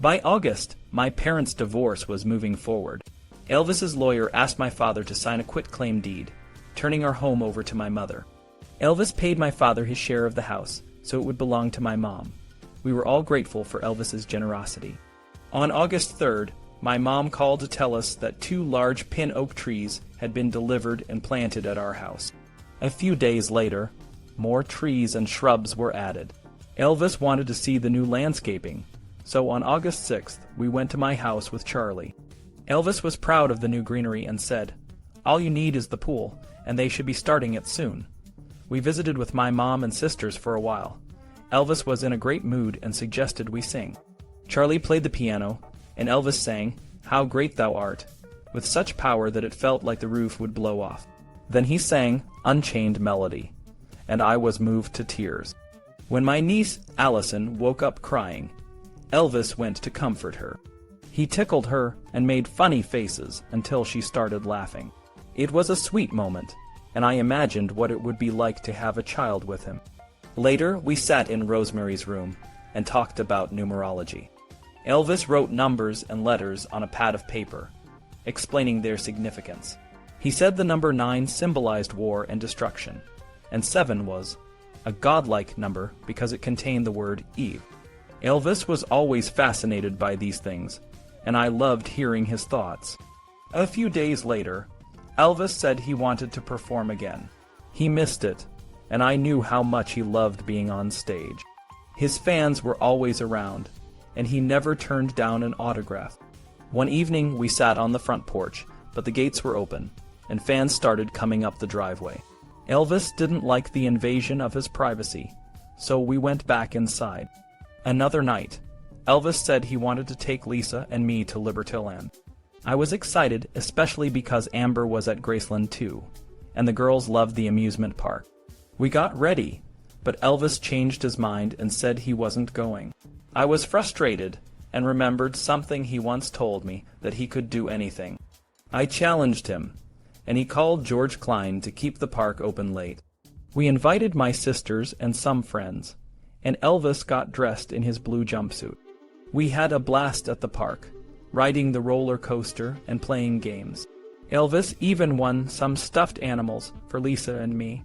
By August, my parents' divorce was moving forward. Elvis's lawyer asked my father to sign a quitclaim deed, turning our home over to my mother. Elvis paid my father his share of the house, so it would belong to my mom. We were all grateful for Elvis's generosity. On August 3rd, my mom called to tell us that 2 large pin oak trees had been delivered and planted at our house. A few days later, more trees and shrubs were added. Elvis wanted to see the new landscaping, so on August 6th, we went to my house with Charlie. Elvis was proud of the new greenery and said, "All you need is the pool, and they should be starting it soon." We visited with my mom and sisters for a while. Elvis was in a great mood and suggested we sing. Charlie played the piano, and Elvis sang, "How Great Thou Art," with such power that it felt like the roof would blow off. Then he sang Unchained Melody, and I was moved to tears. When my niece, Allison, woke up crying, Elvis went to comfort her. He tickled her and made funny faces until she started laughing. It was a sweet moment, and I imagined what it would be like to have a child with him. Later, we sat in Rosemary's room and talked about numerology. Elvis wrote numbers and letters on a pad of paper, explaining their significance. He said the number 9 symbolized war and destruction, and 7 was a godlike number because it contained the word Eve. Elvis was always fascinated by these things, and I loved hearing his thoughts. A few days later, Elvis said he wanted to perform again. He missed it, and I knew how much he loved being on stage. His fans were always around, and he never turned down an autograph. One evening we sat on the front porch, but the gates were open, and fans started coming up the driveway. Elvis didn't like the invasion of his privacy, so we went back inside. Another night, Elvis said he wanted to take Lisa and me to Libertyland. I was excited, especially because Amber was at Graceland too, and the girls loved the amusement park. We got ready, but Elvis changed his mind and said he wasn't going. I was frustrated and remembered something he once told me, that he could do anything. I challenged him, and he called George Klein to keep the park open late. We invited my sisters and some friends, and Elvis got dressed in his blue jumpsuit. We had a blast at the park, riding the roller coaster and playing games. Elvis even won some stuffed animals for Lisa and me.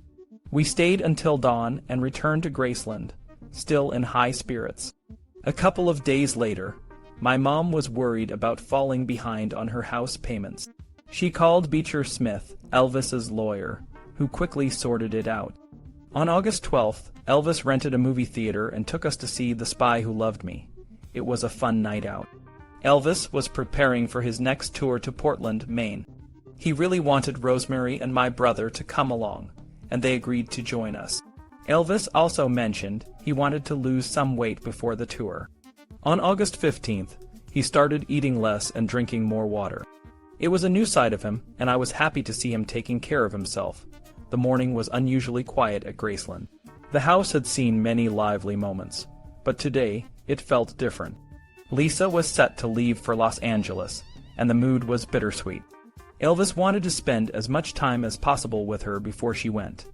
We stayed until dawn and returned to Graceland, still in high spirits. A couple of days later, my mom was worried about falling behind on her house payments. She called Beecher Smith, Elvis's lawyer, who quickly sorted it out. On August 12th, Elvis rented a movie theater and took us to see The Spy Who Loved Me. It was a fun night out. Elvis was preparing for his next tour to Portland, Maine. He really wanted Rosemary and my brother to come along, and they agreed to join us. Elvis also mentioned he wanted to lose some weight before the tour. On August 15th, he started eating less and drinking more water. It was a new side of him, and I was happy to see him taking care of himself. The morning was unusually quiet at Graceland. The house had seen many lively moments, but today it felt different. Lisa was set to leave for Los Angeles, and the mood was bittersweet. Elvis wanted to spend as much time as possible with her before she went,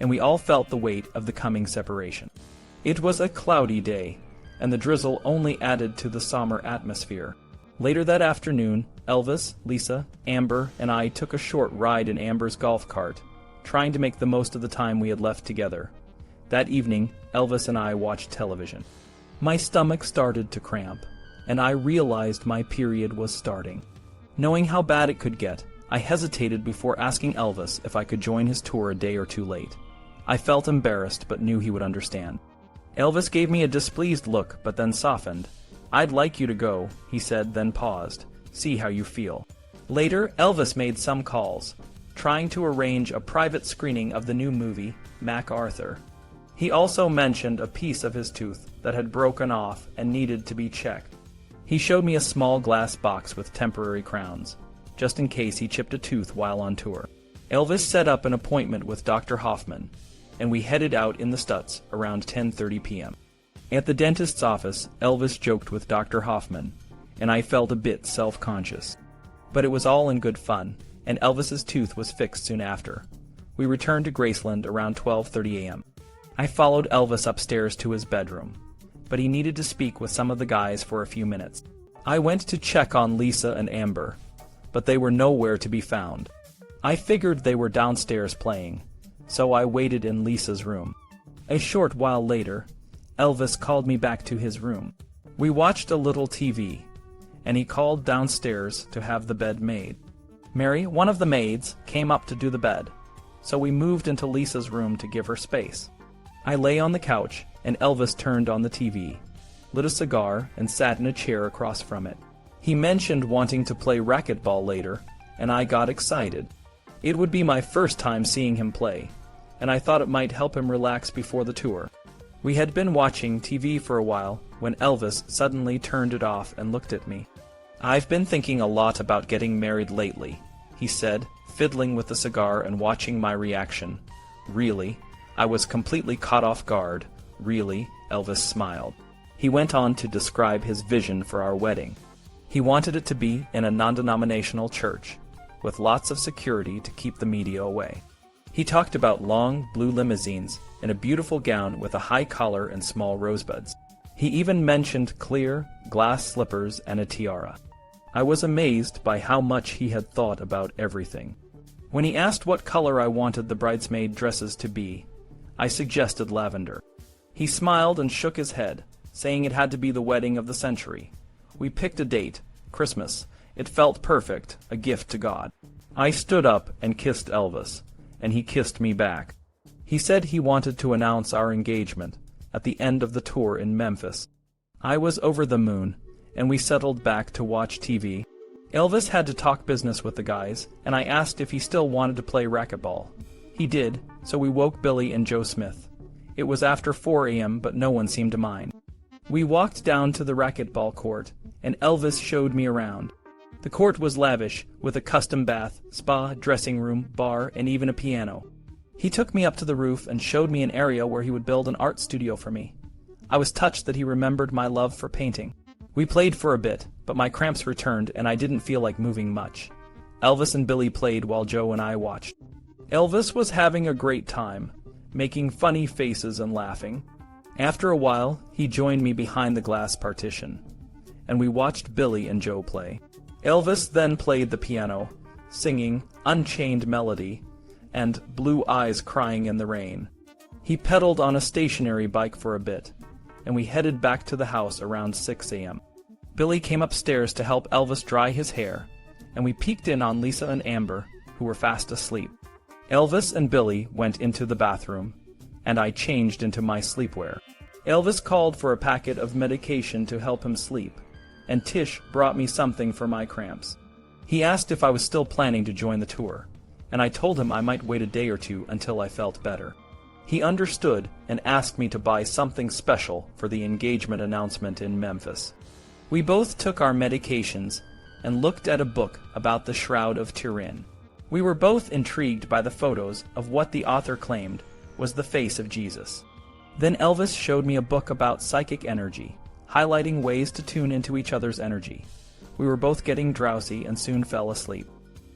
and we all felt the weight of the coming separation. It was a cloudy day, and the drizzle only added to the somber atmosphere. Later that afternoon, Elvis, Lisa, Amber, and I took a short ride in Amber's golf cart, trying to make the most of the time we had left together. That evening, Elvis and I watched television. My stomach started to cramp, and I realized my period was starting. Knowing how bad it could get, I hesitated before asking Elvis if I could join his tour a day or two late. I felt embarrassed but knew he would understand. Elvis gave me a displeased look but then softened. "I'd like you to go," he said, then paused. "See how you feel." Later, Elvis made some calls, trying to arrange a private screening of the new movie, MacArthur. He also mentioned a piece of his tooth that had broken off and needed to be checked. He showed me a small glass box with temporary crowns, just in case he chipped a tooth while on tour. Elvis set up an appointment with Dr. Hoffman, and we headed out in the Stutz around 10:30 p.m. At the dentist's office, Elvis joked with Dr. Hoffman, and I felt a bit self-conscious. But it was all in good fun, and Elvis's tooth was fixed soon after. We returned to Graceland around 12:30 a.m. I followed Elvis upstairs to his bedroom, but he needed to speak with some of the guys for a few minutes. I went to check on Lisa and Amber, but they were nowhere to be found. I figured they were downstairs playing, so I waited in Lisa's room. A short while later, Elvis called me back to his room. We watched a little TV, and he called downstairs to have the bed made. Mary, one of the maids, came up to do the bed, so we moved into Lisa's room to give her space. I lay on the couch, and Elvis turned on the TV, lit a cigar, and sat in a chair across from it. He mentioned wanting to play racquetball later, and I got excited. It would be my first time seeing him play, and I thought it might help him relax before the tour. We had been watching TV for a while when Elvis suddenly turned it off and looked at me. "I've been thinking a lot about getting married lately," he said, fiddling with the cigar and watching my reaction. "Really?" I was completely caught off guard. "Really?" Elvis smiled. He went on to describe his vision for our wedding. He wanted it to be in a non-denominational church, with lots of security to keep the media away. He talked about long blue limousines and a beautiful gown with a high collar and small rosebuds. He even mentioned clear, glass slippers and a tiara. I was amazed by how much he had thought about everything. When he asked what color I wanted the bridesmaid dresses to be, I suggested lavender. He smiled and shook his head, saying it had to be the wedding of the century. We picked a date, Christmas. It felt perfect, a gift to God. I stood up and kissed Elvis, and he kissed me back. He said he wanted to announce our engagement at the end of the tour in Memphis. I was over the moon, and we settled back to watch TV. Elvis had to talk business with the guys, and I asked if he still wanted to play racquetball. He did, so we woke Billy and Joe Smith. It was after 4 a.m., but no one seemed to mind. We walked down to the racquetball court, and Elvis showed me around. The court was lavish, with a custom bath, spa, dressing room, bar, and even a piano. He took me up to the roof and showed me an area where he would build an art studio for me. I was touched that he remembered my love for painting. We played for a bit, but my cramps returned and I didn't feel like moving much. Elvis and Billy played while Joe and I watched. Elvis was having a great time, making funny faces and laughing. After a while, he joined me behind the glass partition, and we watched Billy and Joe play. Elvis then played the piano, singing Unchained Melody and Blue Eyes Crying in the Rain. He pedaled on a stationary bike for a bit, and we headed back to the house around 6 a.m. Billy came upstairs to help Elvis dry his hair, and we peeked in on Lisa and Amber, who were fast asleep. Elvis and Billy went into the bathroom, and I changed into my sleepwear. Elvis called for a packet of medication to help him sleep, and Tish brought me something for my cramps. He asked if I was still planning to join the tour, and I told him I might wait a day or two until I felt better. He understood and asked me to buy something special for the engagement announcement in Memphis. We both took our medications and looked at a book about the Shroud of Turin. We were both intrigued by the photos of what the author claimed was the face of Jesus. Then Elvis showed me a book about psychic energy, highlighting ways to tune into each other's energy. We were both getting drowsy and soon fell asleep.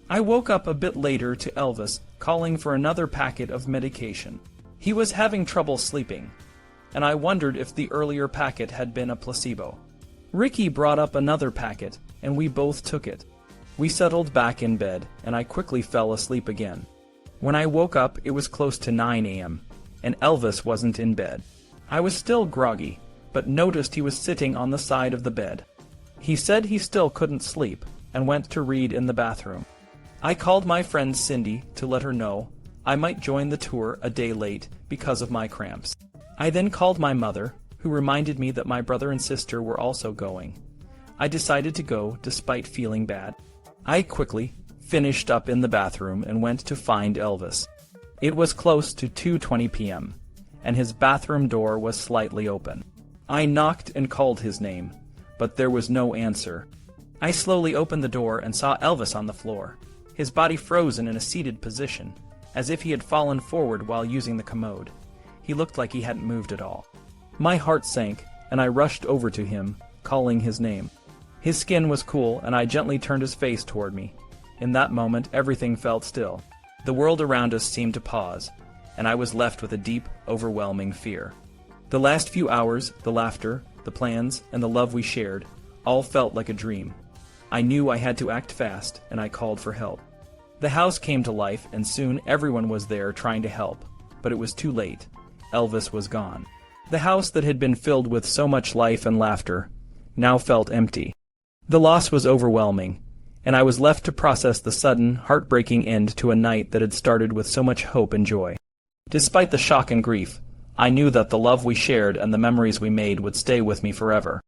I woke up a bit later to Elvis calling for another packet of medication. He was having trouble sleeping, and I wondered if the earlier packet had been a placebo. Ricky brought up another packet, and we both took it. We settled back in bed, and I quickly fell asleep again. When I woke up, it was close to 9 a.m., and Elvis wasn't in bed. I was still groggy, but noticed he was sitting on the side of the bed. He said he still couldn't sleep, and went to read in the bathroom. I called my friend Cindy to let her know I might join the tour a day late because of my cramps. I then called my mother, who reminded me that my brother and sister were also going. I decided to go despite feeling bad. I quickly finished up in the bathroom and went to find Elvis. It was close to 2:20 p.m., and his bathroom door was slightly open. I knocked and called his name, but there was no answer. I slowly opened the door and saw Elvis on the floor, his body frozen in a seated position, as if he had fallen forward while using the commode. He looked like he hadn't moved at all. My heart sank, and I rushed over to him, calling his name. His skin was cool, and I gently turned his face toward me. In that moment, everything felt still. The world around us seemed to pause, and I was left with a deep, overwhelming fear. The last few hours, the laughter, the plans, and the love we shared, all felt like a dream. I knew I had to act fast, and I called for help. The house came to life, and soon everyone was there trying to help, but it was too late. Elvis was gone. The house that had been filled with so much life and laughter now felt empty. The loss was overwhelming, and I was left to process the sudden, heartbreaking end to a night that had started with so much hope and joy. Despite the shock and grief, I knew that the love we shared and the memories we made would stay with me forever.